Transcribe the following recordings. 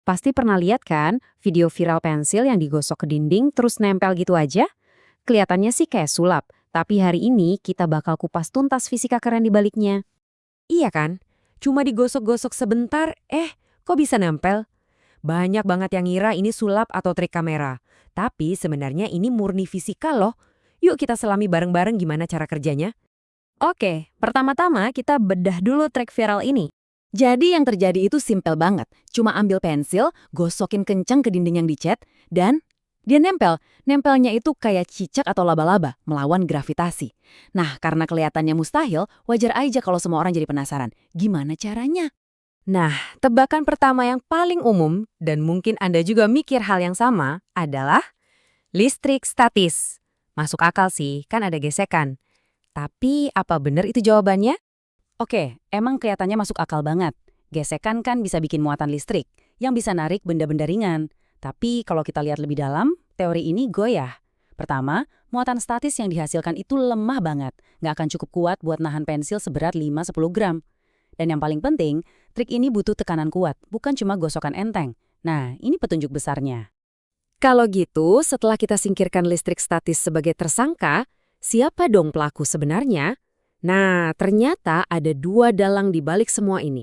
Pasti pernah lihat kan video viral pensil yang digosok ke dinding terus nempel gitu aja? Kelihatannya sih kayak sulap, tapi hari ini kita bakal kupas tuntas fisika keren di baliknya. Iya kan? Cuma digosok-gosok sebentar, kok bisa nempel? Banyak banget yang ngira ini sulap atau trik kamera. Tapi sebenarnya ini murni fisika loh. Yuk kita selami bareng-bareng gimana cara kerjanya. Oke, pertama-tama kita bedah dulu trik viral ini. Jadi yang terjadi itu simpel banget. Cuma ambil pensil, gosokin kencang ke dinding yang dicat, dan dia nempel. Nempelnya itu kayak cicak atau laba-laba, melawan gravitasi. Nah, karena kelihatannya mustahil, wajar aja kalau semua orang jadi penasaran. Gimana caranya? Nah, tebakan pertama yang paling umum, dan mungkin Anda juga mikir hal yang sama, adalah listrik statis. Masuk akal sih, kan ada gesekan. Tapi apa benar itu jawabannya? Oke, emang kelihatannya masuk akal banget. Gesekan kan bisa bikin muatan listrik, yang bisa narik benda-benda ringan. Tapi kalau kita lihat lebih dalam, teori ini goyah. Pertama, muatan statis yang dihasilkan itu lemah banget. Nggak akan cukup kuat buat nahan pensil seberat 5-10 gram. Dan yang paling penting, trik ini butuh tekanan kuat, bukan cuma gosokan enteng. Nah, ini petunjuk besarnya. Kalau gitu, setelah kita singkirkan listrik statis sebagai tersangka, siapa dong pelaku sebenarnya? Nah, ternyata ada dua dalang di balik semua ini.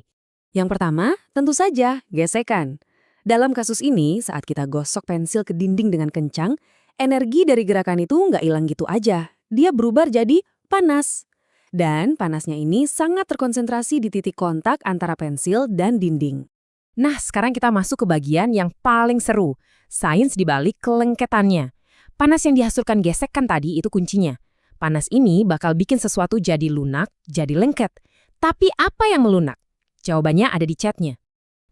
Yang pertama, tentu saja, gesekan. Dalam kasus ini, saat kita gosok pensil ke dinding dengan kencang, energi dari gerakan itu nggak hilang gitu aja. Dia berubah jadi panas. Dan panasnya ini sangat terkonsentrasi di titik kontak antara pensil dan dinding. Nah, sekarang kita masuk ke bagian yang paling seru, sains di balik kelengketannya. Panas yang dihasilkan gesekan tadi itu kuncinya. Panas ini bakal bikin sesuatu jadi lunak, jadi lengket. Tapi apa yang melunak? Jawabannya ada di catnya.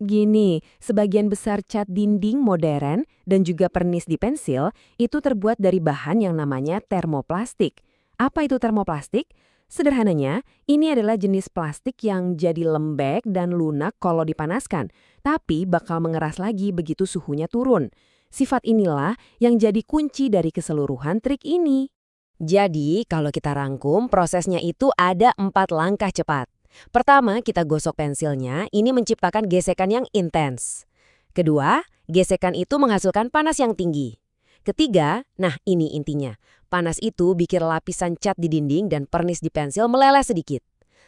Gini, sebagian besar cat dinding modern dan juga pernis di pensil itu terbuat dari bahan yang namanya termoplastik. Apa itu termoplastik? Sederhananya, ini adalah jenis plastik yang jadi lembek dan lunak kalau dipanaskan, tapi bakal mengeras lagi begitu suhunya turun. Sifat inilah yang jadi kunci dari keseluruhan trik ini. Jadi, kalau kita rangkum, prosesnya itu ada 4 langkah cepat. Pertama, kita gosok pensilnya, ini menciptakan gesekan yang intens. Kedua, gesekan itu menghasilkan panas yang tinggi. Ketiga, nah ini intinya, panas itu bikin lapisan cat di dinding dan pernis di pensil meleleh sedikit.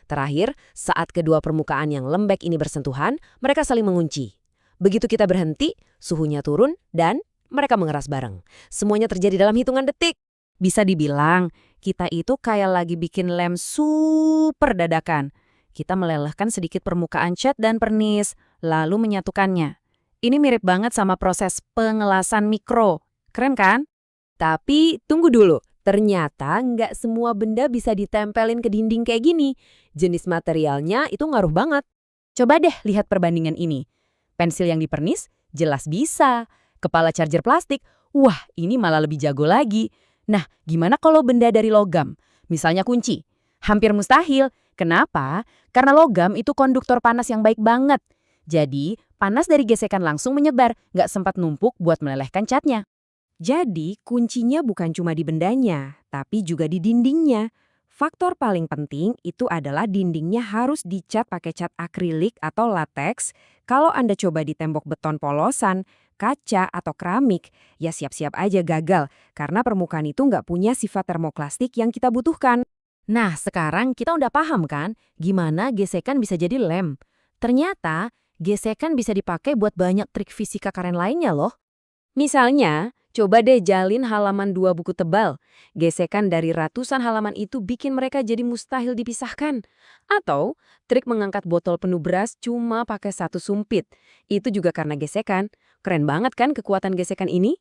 Terakhir, saat kedua permukaan yang lembek ini bersentuhan, mereka saling mengunci. Begitu kita berhenti, suhunya turun dan mereka mengeras bareng. Semuanya terjadi dalam hitungan detik. Bisa dibilang, kita itu kayak lagi bikin lem super dadakan. Kita melelehkan sedikit permukaan cat dan pernis, lalu menyatukannya. Ini mirip banget sama proses pengelasan mikro. Keren kan? Tapi tunggu dulu, ternyata nggak semua benda bisa ditempelin ke dinding kayak gini. Jenis materialnya itu ngaruh banget. Coba deh lihat perbandingan ini. Pensil yang dipernis, jelas bisa. Kepala charger plastik, wah ini malah lebih jago lagi. Nah, gimana kalau benda dari logam? Misalnya kunci. Hampir mustahil. Kenapa? Karena logam itu konduktor panas yang baik banget. Jadi, panas dari gesekan langsung menyebar, nggak sempat numpuk buat melelehkan catnya. Jadi, kuncinya bukan cuma di bendanya, tapi juga di dindingnya. Faktor paling penting itu adalah dindingnya harus dicat pakai cat akrilik atau latex. Kalau Anda coba di tembok beton polosan, kaca, atau keramik, ya siap-siap aja gagal karena permukaan itu nggak punya sifat termoplastik yang kita butuhkan. Nah, sekarang kita udah paham kan gimana gesekan bisa jadi lem. Ternyata, gesekan bisa dipakai buat banyak trik fisika keren lainnya loh. Misalnya, coba deh jalin halaman 2 buku tebal. Gesekan dari ratusan halaman itu bikin mereka jadi mustahil dipisahkan. Atau, trik mengangkat botol penuh beras cuma pakai satu sumpit. Itu juga karena gesekan. Keren banget kan kekuatan gesekan ini?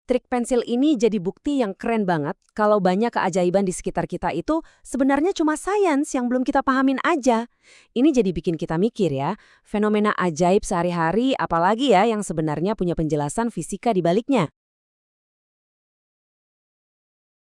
Trik pensil ini jadi bukti yang keren banget kalau banyak keajaiban di sekitar kita itu sebenarnya cuma sains yang belum kita pahamin aja. Ini jadi bikin kita mikir ya, fenomena ajaib sehari-hari apalagi ya yang sebenarnya punya penjelasan fisika di baliknya.